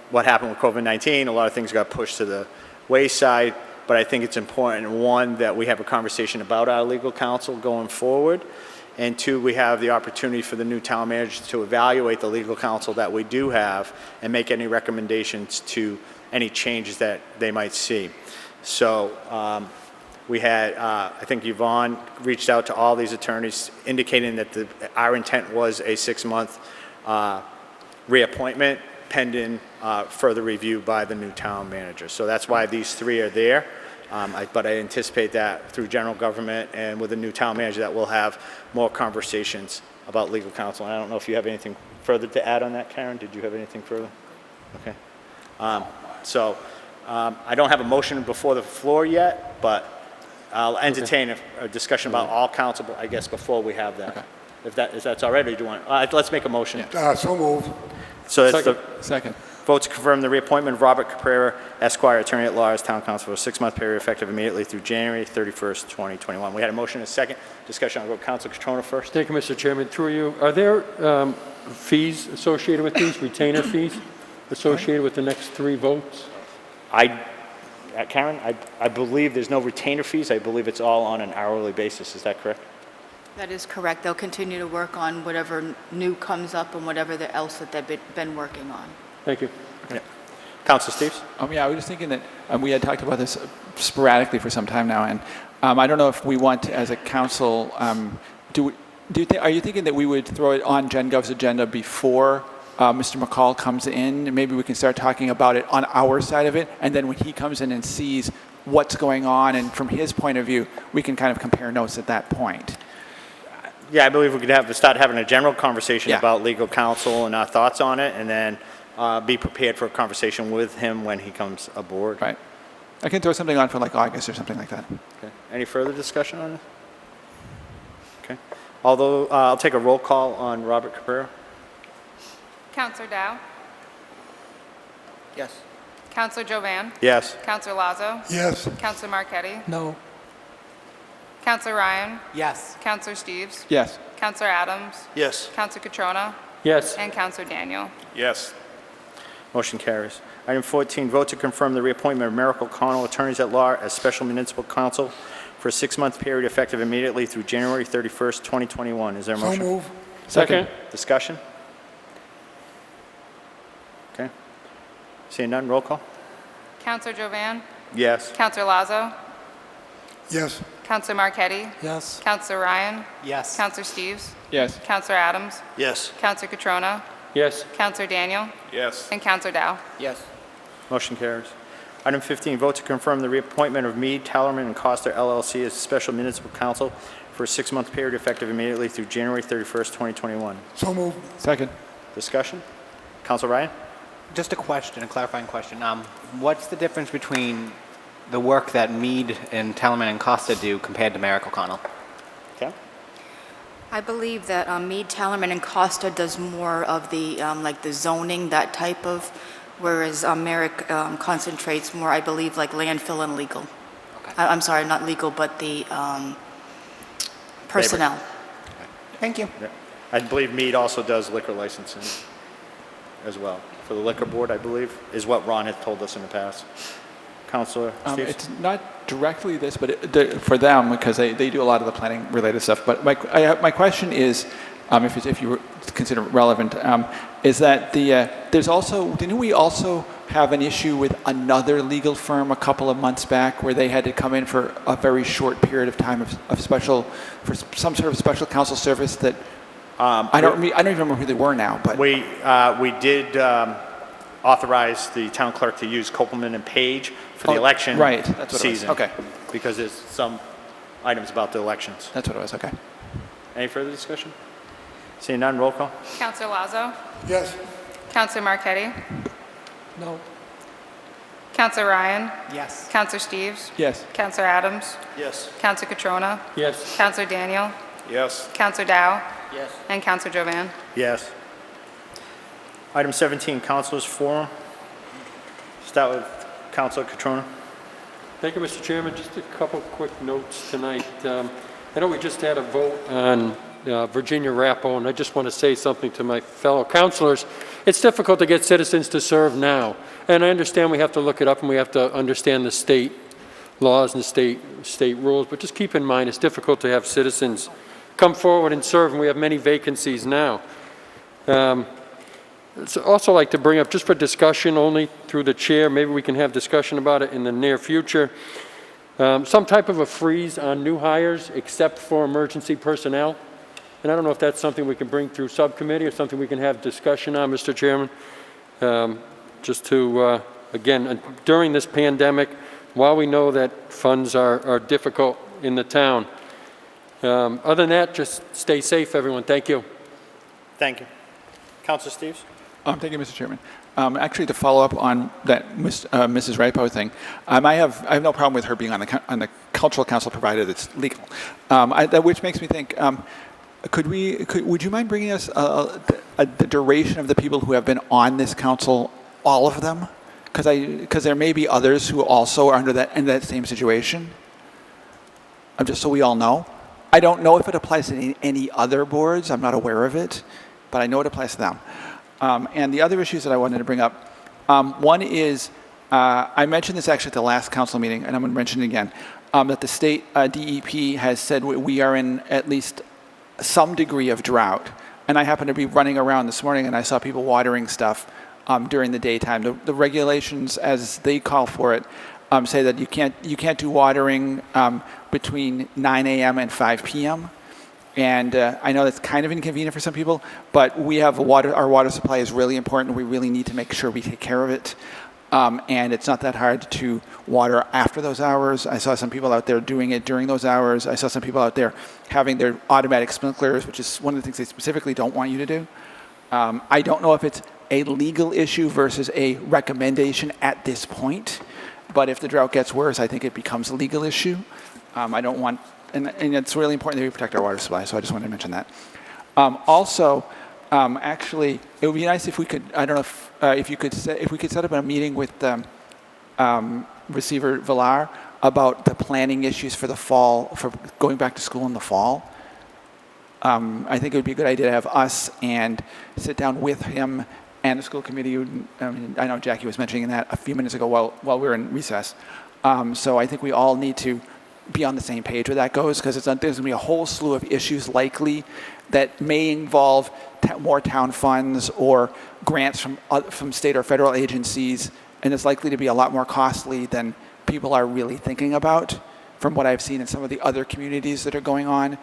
what happened with COVID-19, a lot of things got pushed to the wayside. But I think it's important, one, that we have a conversation about our legal counsel going forward. And two, we have the opportunity for the new town manager to evaluate the legal counsel that we do have and make any recommendations to any changes that they might see. So we had, I think Yvonne reached out to all these attorneys indicating that our intent was a 6-month reappointment pending further review by the new town manager. So that's why these three are there. But I anticipate that through general government and with the new town manager that we'll have more conversations about legal counsel. And I don't know if you have anything further to add on that, Karen. Did you have anything further? Okay. I don't have a motion before the floor yet, but I'll entertain a discussion about all counsel, I guess, before we have that. Okay. If that's all right, or do you want, let's make a motion. So moved. So it's the Second. vote to confirm the reappointment of Robert Caprera, Esquire, Attorney at Law, as Town Council for a 6-month period effective immediately through January 31st, 2021. We had a motion and a second. Discussion. I'll go Council Catrona first. Thank you, Mr. Chairman. Through you, are there fees associated with these, retainer fees associated with the next three votes? Karen, I believe there's no retainer fees. I believe it's all on an hourly basis. Is that correct? That is correct. They'll continue to work on whatever new comes up and whatever else that they've been working on. Thank you. Yeah. Council Steves? Yeah, I was just thinking that we had talked about this sporadically for some time now, and I don't know if we want to, as a council, are you thinking that we would throw it on GenGov's agenda before Mr. Mccall comes in? Maybe we can start talking about it on our side of it, and then when he comes in and sees what's going on, and from his point of view, we can kind of compare notes at that point. Yeah, I believe we could start having a general conversation Yeah. about legal counsel and our thoughts on it, and then be prepared for a conversation with him when he comes aboard. Right. I can throw something on for like August or something like that. Okay. Any further discussion on it? Okay. Although, I'll take a roll call on Robert Cabrera. Counselor Dow? Yes. Counselor Jovan? Yes. Counselor Lazo? Yes. Counselor Marquetti? No. Counselor Ryan? Yes. Counselor Steves? Yes. Counselor Adams? Yes. Counselor Catrona? Yes. And Counselor Daniel? Yes. Motion carries. Item 14, vote to confirm the reappointment of Merrick O'Connell, attorneys at law, as special municipal counsel for a 6-month period effective immediately through January 31st, 2021. Is there a So motion? move. Second. Discussion? Okay. Seeing none, roll call? Counselor Jovan? Yes. Counselor Lazo? Yes. Counselor Marquetti? Yes. Counselor Ryan? Yes. Counselor Steves? Yes. Counselor Adams? Yes. Counselor Catrona? Yes. Counselor Daniel? Yes. And Counselor Dow? Yes. Motion carries. Item 15, vote to confirm the reappointment of Mead, Tallerman, and Coster LLC as special municipal counsel for a 6-month period effective immediately through January 31st, 2021. So move. Second. Discussion? Counsel Ryan? Just a question, a clarifying question. What's the difference between the work that Mead and Tellerman and Costa do compared to Merrick O'Connell? Okay. I believe that Mead, Tallerman, and Costa does more of the, like the zoning, that type of, whereas Merrick concentrates more, I believe, like landfill and legal. Okay. I'm sorry, not legal, but the personnel. Thank you. Yeah. I believe Mead also does liquor licensing as well. For the liquor board, I believe, is what Ron had told us in the past. Counselor Steves? It's not directly this, but for them, because they do a lot of the planning-related stuff. But my question is, if you consider it relevant, is that there's also, didn't we also have an issue with another legal firm a couple of months back where they had to come in for a very short period of time of special, for some sort of special counsel service that, I don't even remember who they were now, but. We did authorize the town clerk to use Copeland and Page for the election right, that's what it was. season. Okay. Because there's some items about the elections. That's what it was, okay. Any further discussion? Seeing none, roll call? Counselor Lazo? Yes. Counselor Marquetti? No. Counselor Ryan? Yes. Counselor Steves? Yes. Counselor Adams? Yes. Counselor Catrona? Yes. Counselor Daniel? Yes. Counselor Dow? Yes. And Counselor Jovan? Yes. Item 17, Councilors Forum. Start with Councilor Catrona. Thank you, Mr. Chairman. Just a couple quick notes tonight. I know we just had a vote on Virginia Rappo, and I just want to say something to my fellow councilors. It's difficult to get citizens to serve now, and I understand we have to look it up and we have to understand the state laws and the state rules, but just keep in mind it's difficult to have citizens come forward and serve, and we have many vacancies now. I'd also like to bring up, just for discussion only through the chair, maybe we can have discussion about it in the near future, some type of a freeze on new hires except for emergency personnel. And I don't know if that's something we can bring through subcommittee or something we can have discussion on, Mr. Chairman. Just to, again, during this pandemic, while we know that funds are difficult in the town, other than that, just stay safe, everyone. Thank you. Thank you. Councilor Steves? Thank you, Mr. Chairman. Actually, to follow up on that Mrs. Rapo thing, I have no problem with her being on the cultural council provided it's legal. Which makes me think, would you mind bringing us the duration of the people who have been on this council, all of them? Because there may be others who also are in that same situation. Just so we all know. I don't know if it applies to any other boards. I'm not aware of it, but I know it applies to them. And the other issues that I wanted to bring up, one is, I mentioned this actually at the last council meeting, and I'm going to mention it again, that the state DEP has said we are in at least some degree of drought. And I happened to be running around this morning, and I saw people watering stuff during the daytime. The regulations, as they call for it, say that you can't do watering between 9 a.m. and 5 p.m. And I know that's kind of inconvenient for some people, but we have our water supply is really important. We really need to make sure we take care of it. And it's not that hard to water after those hours. I saw some people out there doing it during those hours. I saw some people out there having their automatic sprinklers, which is one of the things they specifically don't want you to do. I don't know if it's a legal issue versus a recommendation at this point, but if the drought gets worse, I think it becomes a legal issue. I don't want, and it's really important that we protect our water supply, so I just wanted to mention that. Also, actually, it would be nice if we could, I don't know if we could set up a meeting with Receiver Villar about the planning issues for the fall, for going back to school in the fall. I think it would be a good idea to have us and sit down with him and the school committee. I know Jackie was mentioning that a few minutes ago while we were in recess. So I think we all need to be on the same page where that goes, because there's going to be a whole slew of issues likely that may involve more town funds or grants from state or federal agencies, and it's likely to be a lot more costly than people are really thinking about from what I've seen in some of the other communities that are going on.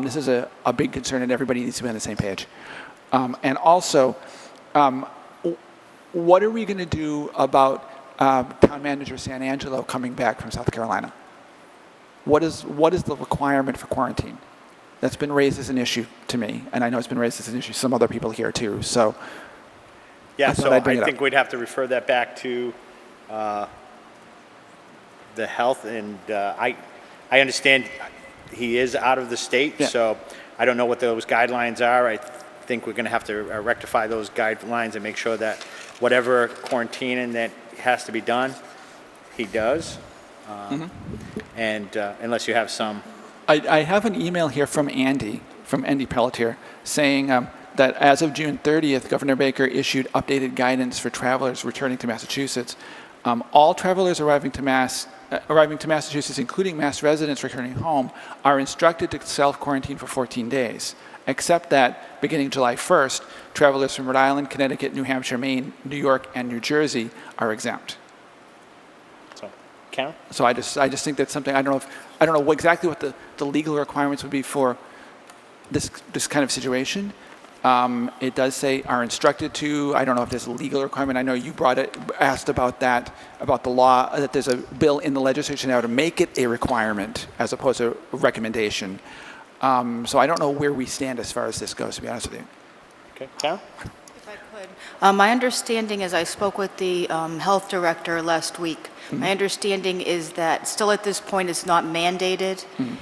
This is a big concern, and everybody needs to be on the same page. And also, what are we going to do about Town Manager San Angelo coming back from South Carolina? What is the requirement for quarantine? That's been raised as an issue to me, and I know it's been raised as an issue to some other people here too. So, yeah, so I think we'd have to refer that back to the health, and I understand he is out of the state, yeah. So I don't know what those guidelines are. I think we're going to have to rectify those guidelines and make sure that whatever quarantining that has to be done, he does. And unless you have some. I have an email here from Andy Pelletier, saying that as of June 30th, Governor Baker issued updated guidance for travelers returning to Massachusetts. All travelers arriving to Massachusetts, including Mass residents returning home, are instructed to self-quarantine for 14 days, except that beginning July 1st, travelers from Rhode Island, Connecticut, New Hampshire, Maine, New York, and New Jersey are exempt. Karen? So I just think that's something, I don't know exactly what the legal requirements would be for this kind of situation. It does say are instructed to. I don't know if there's a legal requirement. I know you asked about that, about the law, that there's a bill in the legislature now to make it a requirement as opposed to a recommendation. So I don't know where we stand as far as this goes, to be honest with you. Okay, Karen? If I could. My understanding is I spoke with the health director last week. Mm-hmm. My understanding is that still at this point it's not mandated. Mm-hmm.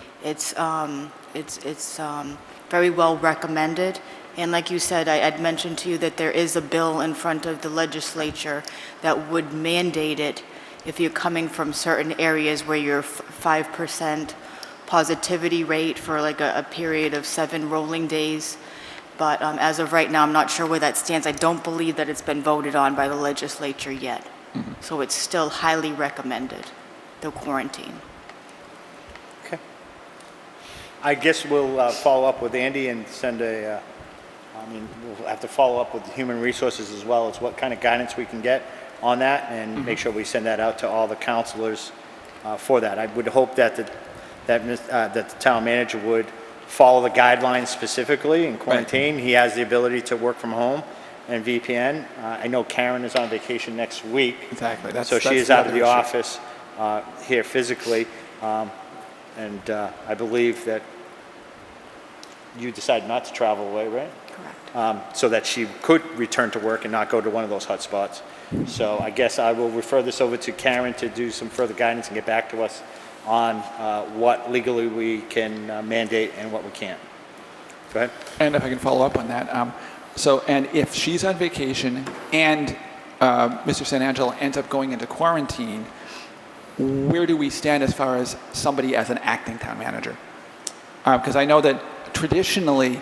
It's very well recommended. And like you said, I'd mentioned to you that there is a bill in front of the legislature that would mandate it if you're coming from certain areas where you're 5% positivity rate for like a period of 7 rolling days. But as of right now, I'm not sure where that stands. I don't believe that it's been voted on by the legislature yet. Mm-hmm. So it's still highly recommended, the quarantine. Okay. I guess we'll follow up with Andy and send we'll have to follow up with Human Resources as well as what kind of guidance we can get on that, and mm-hmm. make sure we send that out to all the counselors for that. I would hope that the town manager would follow the guidelines specifically in quarantine. Right. He has the ability to work from home and VPN. I know Karen is on vacation next week. Exactly. So she is out of the office here physically. And I believe that you decided not to travel away, right? Correct. So that she could return to work and not go to one of those hot spots. So I guess I will refer this over to Karen to do some further guidance and get back to us on what legally we can mandate and what we can't. Go ahead. And if I can follow up on that. And if she's on vacation and Mr. San Angelo ends up going into quarantine, where do we stand as far as somebody as an acting town manager? Because I know that traditionally,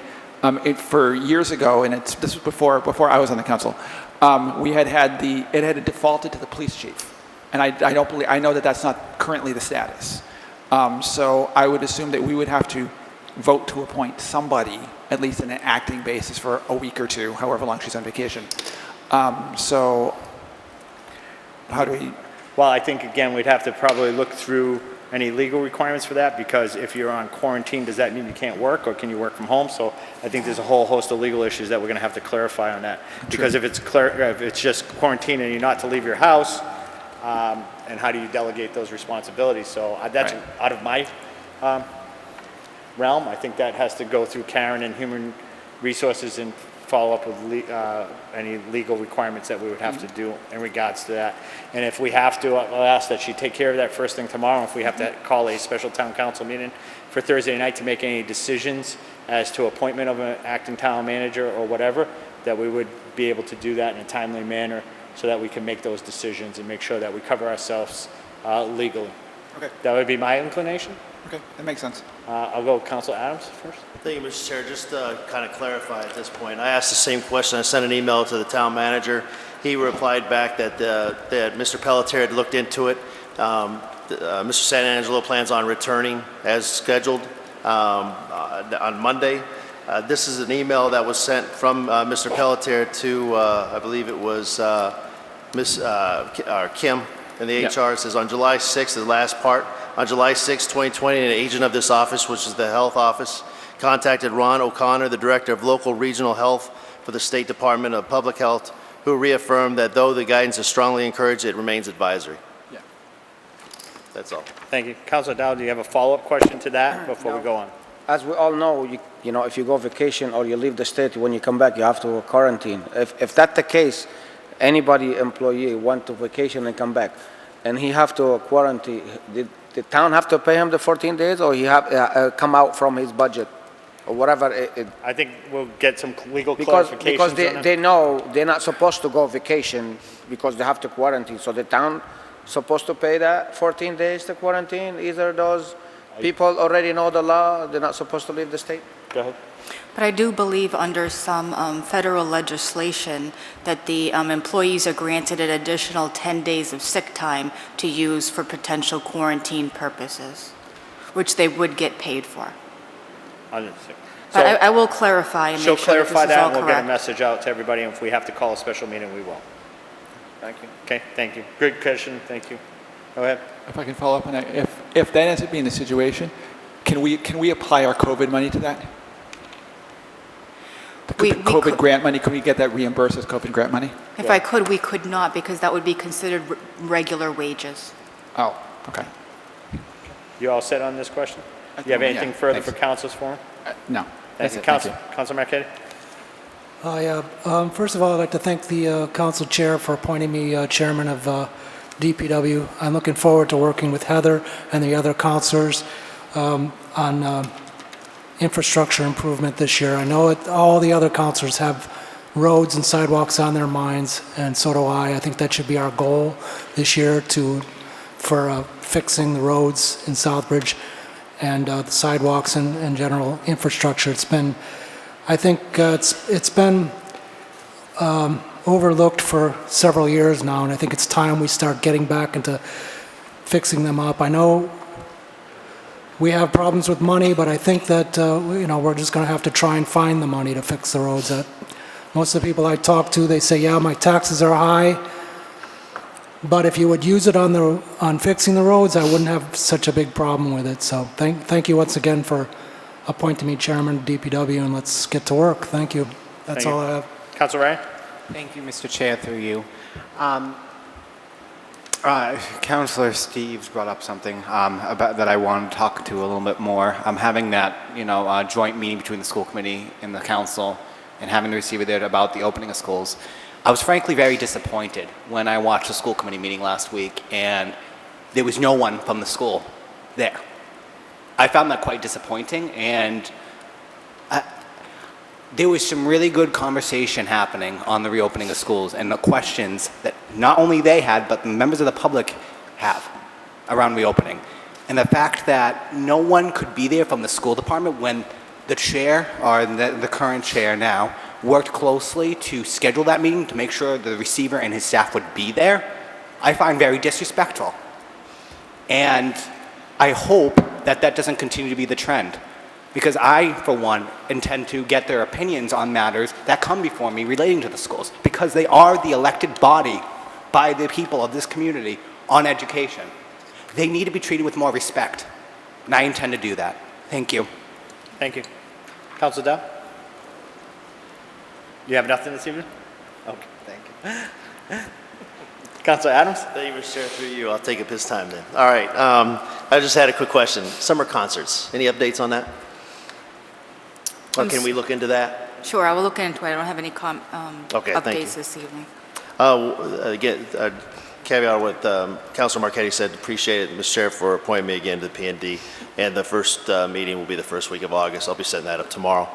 for years ago, and this was before I was on the council, it had defaulted to the police chief, and I know that that's not currently the status. So I would assume that we would have to vote to appoint somebody, at least on an acting basis, for a week or two, however long she's on vacation. So how do we? Well, I think, again, we'd have to probably look through any legal requirements for that? Because if you're on quarantine, does that mean you can't work, or can you work from home? So I think there's a whole host of legal issues that we're going to have to clarify on that. Because if it's just quarantine and you're not to leave your house, and how do you delegate those responsibilities? So that's out of my realm. I think that has to go through Karen and Human Resources and follow up with any legal requirements that we would have to do in regards to that. And if we have to, I'll ask that she take care of that first thing tomorrow. If we have to call a special town council meeting for Thursday night to make any decisions as to appointment of an acting town manager or whatever, that we would be able to do that in a timely manner so that we can make those decisions and make sure that we cover ourselves legally. Okay. That would be my inclination. Okay, that makes sense. I'll go with Council Adams first. Thank you, Mr. Chair. Just to kind of clarify at this point, I asked the same question. I sent an email to the town manager. He replied back that Mr. Pelletier had looked into it. Mr. Santangelo plans on returning as scheduled on Monday. This is an email that was sent from Mr. Pelletier to, I believe it was Kim in the HR. It says, on July 6th, the last part, on July 6, 2020, an agent of this office, which is the health office, contacted Ron O'Connor, the director of local regional health for the State Department of Public Health, who reaffirmed that though the guidance is strongly encouraged, it remains advisory. Yeah. That's all. Thank you. Councilor Dow, do you have a follow-up question to that before we go on? As we all know, you know, if you go vacation or you leave the state, when you come back, you have to quarantine. If that's the case, anybody employee went to vacation and come back, and he have to quarantine, did the town have to pay him the 14 days, or he have come out from his budget, or whatever? I think we'll get some legal because clarifications. they know they're not supposed to go vacation because they have to quarantine. So the town supposed to pay that 14 days to quarantine. Either those people already know the law, they're not supposed to leave the state. Go ahead. But I do believe under some federal legislation that the employees are granted an additional 10 days of sick time to use for potential quarantine purposes, which they would get paid for. Understood. But So I will clarify and she'll make sure that this clarify is that, all and we'll get a correct. message out to everybody, and if we have to call a special meeting, we will. Thank you. Okay, thank you. Good question, thank you. Go ahead. If I can follow up on that, if that ends up being the situation, can we apply our COVID money to that? The COVID could- grant money, can we get that reimbursed as COVID grant money? If I could, we could not, because that would be considered regular wages. Oh, okay. You all set on this question? I Do you have think- anything yeah, further thanks. for Council's forum? No, Thank that's you. it, thank you. Council Marquetti? First of all, I'd like to thank the council chair for appointing me chairman of DPW. I'm looking forward to working with Heather and the other councilors on infrastructure improvement this year. I know all the other councilors have roads and sidewalks on their minds, and so do I. I think that should be our goal this year for fixing the roads in Southbridge and the sidewalks and general infrastructure. I think it's been overlooked for several years now, and I think it's time we start getting back into fixing them up. I know we have problems with money, but I think that we're just going to have to try and find the money to fix the roads. Most of the people I talk to, they say, yeah, my taxes are high, but if you would use it on fixing the roads, I wouldn't have such a big problem with it. So thank you once again for appointing me chairman of DPW, and let's get to work. Thank you. That's Thank all you. I have. Council Ryan? Thank you, Mr. Chair, through you. Councilor Steves brought up something about that I wanted to talk to a little bit more. Having that, joint meeting between the school committee and the council, and having the receiver there about the opening of schools. I was frankly very disappointed when I watched the school committee meeting last week, and there was no one from the school there. I found that quite disappointing, and there was some really good conversation happening on the reopening of schools and the questions that not only they had, but the members of the public have around reopening. And the fact that no one could be there from the school department when the chair, or the current chair now, worked closely to schedule that meeting to make sure the receiver and his staff would be there, I find very disrespectful. And I hope that that doesn't continue to be the trend. Because I, for one, intend to get their opinions on matters that come before me relating to the schools, because they are the elected body by the people of this community on education. they need to be treated with more respect. And I intend to do that. Thank you. Thank you. Council Dow? You have nothing this evening? Okay, thank you. Council Adams? Thank you, Mr. Chair. Through you, I'll take up his time then. All right, I just had a quick question. Summer concerts, any updates on that? Or can we look into that? Sure, I will look into it. I don't have any Okay, thank you. updates this evening. Again, caveat what Councilor Marquetti said, appreciate it, Mr. Chair, for appointing me again to the P&D, and the first meeting will be the first week of August. I'll be setting that up tomorrow.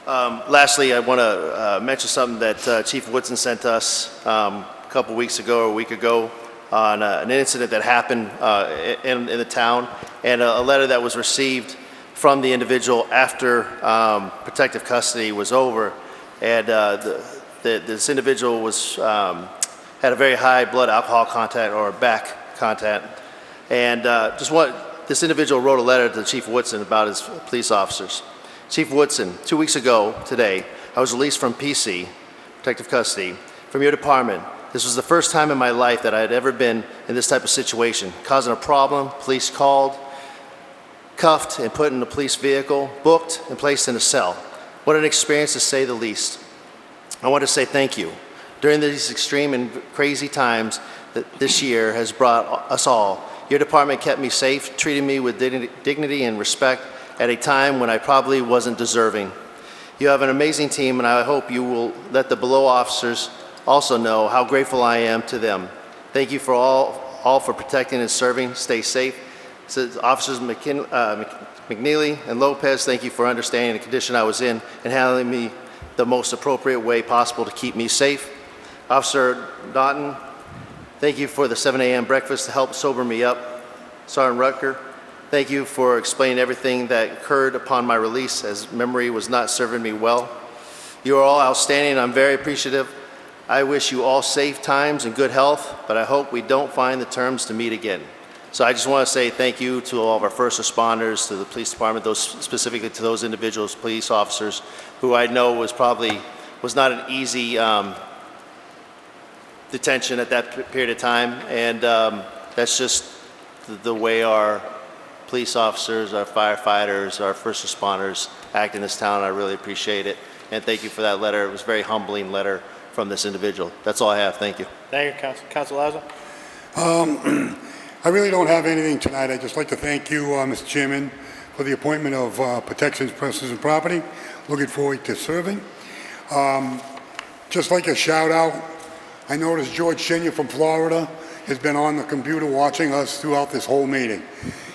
Lastly, I want to mention something that Chief Woodson sent us a couple weeks ago or a week ago on an incident that happened in the town, and a letter that was received from the individual after protective custody was over, and this individual was had a very high blood alcohol content or back content, and this individual wrote a letter to Chief Woodson about his police officers. Chief Woodson, 2 weeks ago today, I was released from PC, protective custody, from your department. This was the first time in my life that I had ever been in this type of situation, causing a problem. Police called, cuffed and put in a police vehicle, booked and placed in a cell. What an experience, to say the least. I want to say thank you. During these extreme and crazy times that this year has brought us all, your department kept me safe, treated me with dignity and respect at a time when I probably wasn't deserving. You have an amazing team, and I hope you will let the below officers also know how grateful I am to them. Thank you for all for protecting and serving. Stay safe. Says Officers McNeely and Lopez, thank you for understanding the condition I was in and handling me the most appropriate way possible to keep me safe. Officer Naughton, thank you for the 7 a.m. breakfast to help sober me up. Sergeant Rutger, thank you for explaining everything that occurred upon my release, as memory was not serving me well. You are all outstanding, and I'm very appreciative. I wish you all safe times and good health, but I hope we don't find the terms to meet again. So I just want to say thank you to all of our first responders, to the police department, specifically to those individuals, police officers, who I know was not an easy detention at that period of time, and that's just the way our police officers, our firefighters, our first responders act in this town. I really appreciate it, and thank you for that letter. It was a very humbling letter from this individual. That's all I have. Thank you. Thank you, Council Lazo. I really don't have anything tonight. I'd just like to thank you, Mr. Chairman, for the appointment of Protections, Persons, and Property. Looking forward to serving. Just like a shout out, I noticed George Shenya from Florida has been on the computer watching us throughout this whole meeting.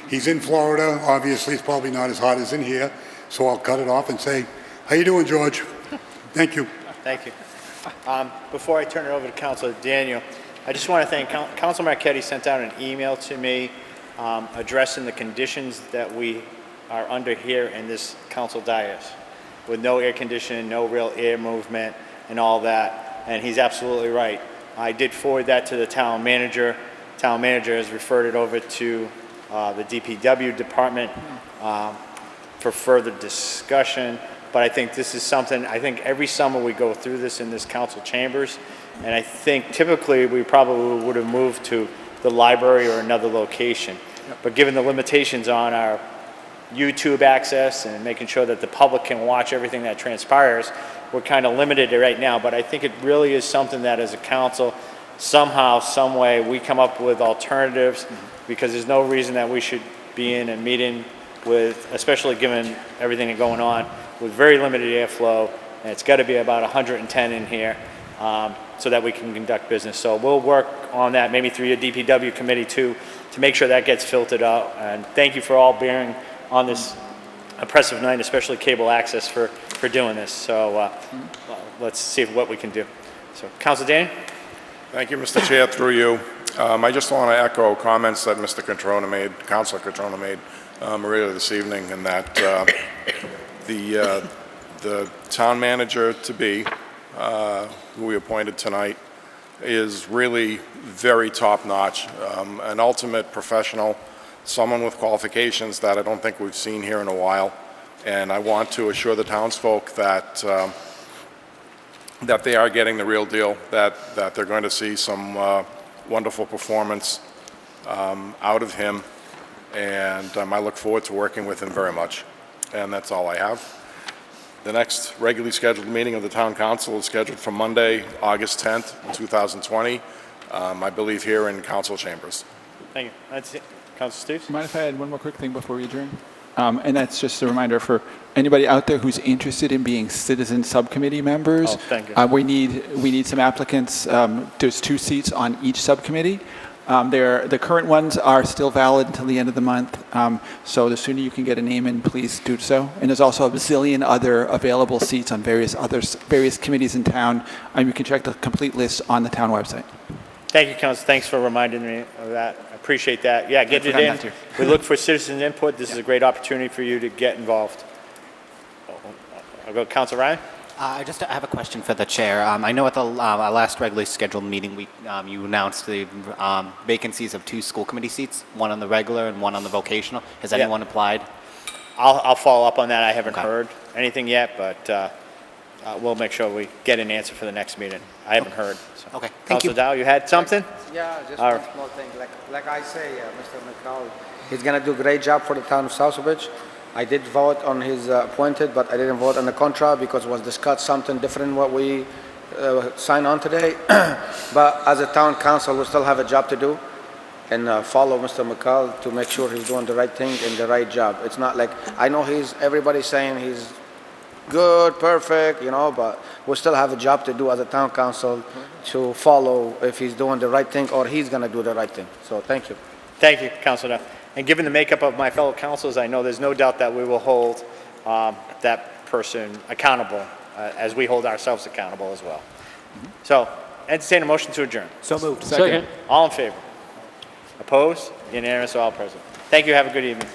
He's in Florida. Obviously, it's probably not as hot as in here, so I'll cut it off and say, how you doing, George? Thank you. Thank you. Before I turn it over to Councilor Daniel, I just want to thank Councilor Marquetti sent out an email to me addressing the conditions that we are under here in this council dais, with no air conditioning, no real air movement, and all that. And he's absolutely right. I did forward that to the town manager. Town manager has referred it over to the DPW department for further discussion. But I think this is something, I think every summer we go through this in this council chambers. And I think typically we probably would have moved to the library or another location. But given the limitations on our YouTube access and making sure that the public can watch everything that transpires, we're kind of limited right now. But I think it really is something that as a council, somehow, some way, we come up with alternatives, because there's no reason that we should be in a meeting with, especially given everything that's going on, with very limited airflow, and it's got to be about 110 in here, so that we can conduct business. So we'll work on that, maybe through your DPW committee too, to make sure that gets filtered out. And thank you for all bearing on this oppressive night, especially cable access, for doing this. So let's see what we can do. So, Councilor Daniel? Thank you, Mr. Chair, through you. I just want to echo comments that Mr. Catrona made, Councilor Catrona made earlier this evening, and that the town manager-to-be, who we appointed tonight, is really very top-notch, an ultimate professional, someone with qualifications that I don't think we've seen here in a while. And I want to assure the townsfolk that that they are getting the real deal, that they're going to see some wonderful performance out of him, and I look forward to working with him very much. And that's all I have. The next regularly scheduled meeting of the Town Council is scheduled for Monday, August 10th, 2020, I believe here in Council Chambers. Thank you. That's it. Council Steves? Mind if I add one more quick thing before we adjourn? And that's just a reminder for anybody out there who's interested in being citizen subcommittee members. Oh, thank you. We need some applicants. There's 2 seats on each subcommittee. The current ones are still valid until the end of the month. So the sooner you can get a name in, please do so. And there's also a bazillion other available seats on various committees in town. You can check the complete list on the town website. Thank you, Council. Thanks for reminding me of that. I appreciate that. Yeah, get it in. We look for citizen input. This is a great opportunity for you to get involved. I'll go Council Ryan. I have a question for the chair. I know at the our last regularly scheduled meeting, you announced the vacancies of 2 school committee seats, one on the regular and one on the vocational. Has anyone applied? I'll follow up on that. I haven't heard anything yet, but we'll make sure we get an answer for the next meeting. I haven't heard. So. Okay, thank you. Councilor Dow, you had something? Yeah, just one small thing. Like I say, Mr. Mccall, he's going to do a great job for the town of Southbridge. I did vote on his appointed, but I didn't vote on the contra because it was discussed something different what we signed on today. But as a town council, we still have a job to do and follow Mr. Mccall to make sure he's doing the right thing and the right job. It's not like, I know everybody's saying he's good, perfect, but we still have a job to do as a town council to follow if he's doing the right thing or he's going to do the right thing. So thank you. Thank you, Councilor Dow. And given the makeup of my fellow councilors, I know there's no doubt that we will hold that person accountable as we hold ourselves accountable as well. So, entertain a motion to adjourn. So moved. Second. All in favor? Opposed? Unanimous, all present. Thank you. Have a good evening.